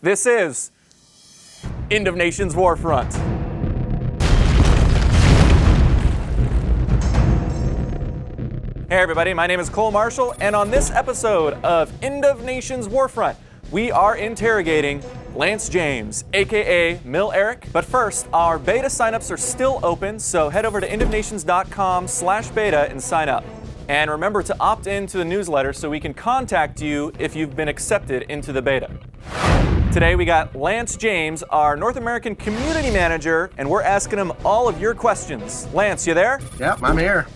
This is End of Nations Warfront. Hey everybody, my name is Cole Marshall, and on this episode of End of Nations Warfront, we are interrogating Lance James, aka Mill Eric. But first, our beta signups are still open, so head over to endofnations.com/beta and sign up. And remember to opt into the newsletter so we can contact you if you've been accepted into the beta. Today we got Lance James, our North American Community Manager, and we're asking him all of your questions. Lance, you there? Yep, I'm here.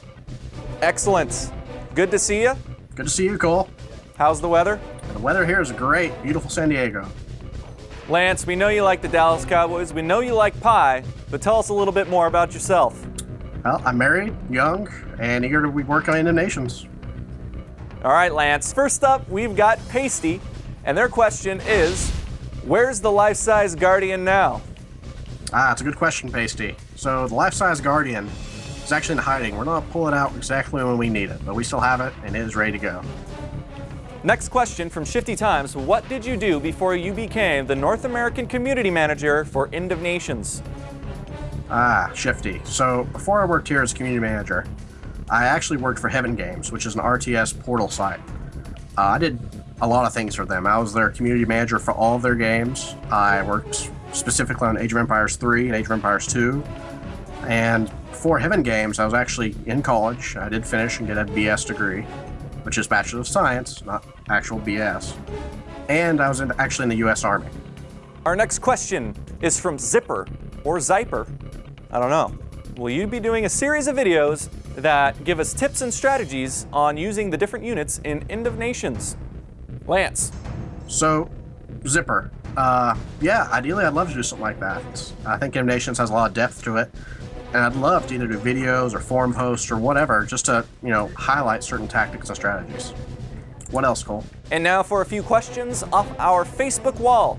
Excellent. Good to see you. Good to see you, Cole. How's the weather? The weather here is great. Beautiful San Diego. Lance, we know you like the Dallas Cowboys. We know you like pie, but tell us a little bit more about yourself. Well, I'm married, young, and eager to work on End of Nations. All right, Lance. First up, we've got Pasty, and their question is, where's the life-size Guardian now? It's a good question, Pasty. So the life-size Guardian is actually in hiding. We're not pull it out exactly when we need it, but we still have it, and it is ready to go. Next question from Shifty Times. What did you do before you became the North American Community Manager for End of Nations? Shifty. So before I worked here as community manager, I actually worked for Heaven Games, which is an RTS portal site. I did a lot of things for them. I was their community manager for all of their games. I worked specifically on Age of Empires 3 and Age of Empires 2. And before Heaven Games, I was actually in college. I did finish and get a BS degree, which is Bachelor of Science, not actual BS. And I was actually in the U.S. Army. Our next question is from Zipper, or Zyper. I don't know. Will you be doing a series of videos that give us tips and strategies on using the different units in End of Nations? Lance. So, Zipper. Yeah, ideally I'd love to do something like that. I think End of Nations has a lot of depth to it. And I'd love to either do videos or forum posts or whatever, just to, highlight certain tactics and strategies. What else, Cole? And now for a few questions off our Facebook wall.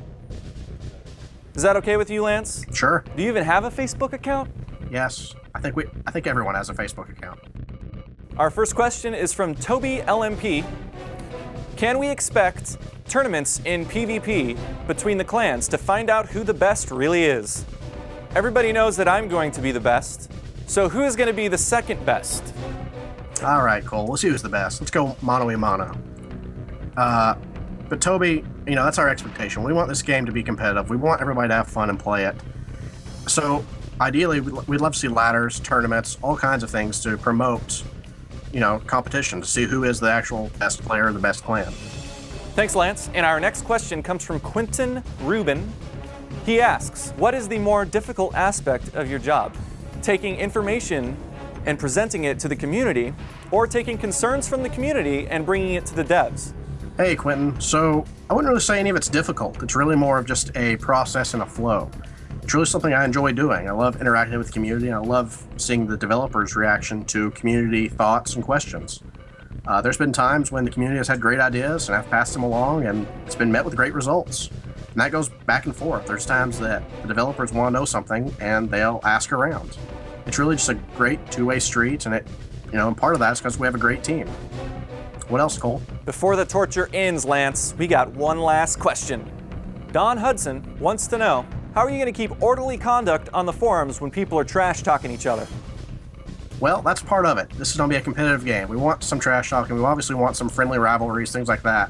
Is that okay with you, Lance? Sure. Do you even have a Facebook account? Yes. I think everyone has a Facebook account. Our first question is from Toby LMP. Can we expect tournaments in PvP between the clans to find out who the best really is? Everybody knows that I'm going to be the best, so who is going to be the second best? All right, Cole, let's see who's the best. Let's go mano-a-mano. But Toby, that's our expectation. We want this game to be competitive. We want everybody to have fun and play it. So ideally, we'd love to see ladders, tournaments, all kinds of things to promote, competition, to see who is the actual best player or the best clan. Thanks, Lance. And our next question comes from Quentin Rubin. He asks, what is the more difficult aspect of your job? Taking information and presenting it to the community, or taking concerns from the community and bringing it to the devs? Hey, Quentin. So I wouldn't really say any of it's difficult. It's really more of just a process and a flow. It's really something I enjoy doing. I love interacting with the community, and I love seeing the developers' reaction to community thoughts and questions. There's been times when the community has had great ideas, and I've passed them along, and it's been met with great results. And that goes back and forth. There's times that the developers want to know something, and they'll ask around. It's really just a great two-way street, and and part of that is because we have a great team. What else, Cole? Before the torture ends, Lance, we got one last question. Don Hudson wants to know, how are you going to keep orderly conduct on the forums when people are trash-talking each other? Well, that's part of it. This is going to be a competitive game. We want some trash talking. We obviously want some friendly rivalries, things like that.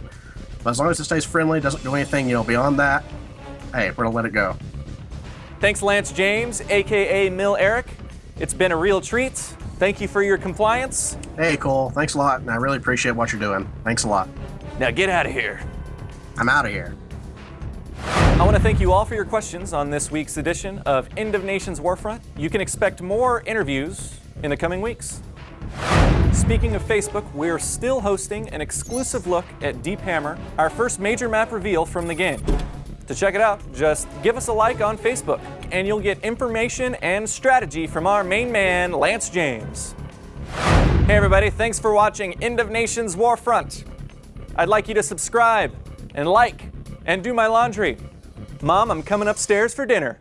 But as long as it stays friendly, doesn't do anything, beyond that, hey, we're going to let it go. Thanks, Lance James, a.k.a. Mill Eric. It's been a real treat. Thank you for your compliance. Hey, Cole. Thanks a lot, and I really appreciate what you're doing. Thanks a lot. Now get out of here. I'm out of here. I want to thank you all for your questions on this week's edition of End of Nations Warfront. You can expect more interviews in the coming weeks. Speaking of Facebook, we're still hosting an exclusive look at Deep Hammer, our first major map reveal from the game. To check it out, just give us a like on Facebook, and you'll get information and strategy from our main man, Lance James. Hey everybody, thanks for watching End of Nations Warfront. I'd like you to subscribe and like and do my laundry. Mom, I'm coming upstairs for dinner.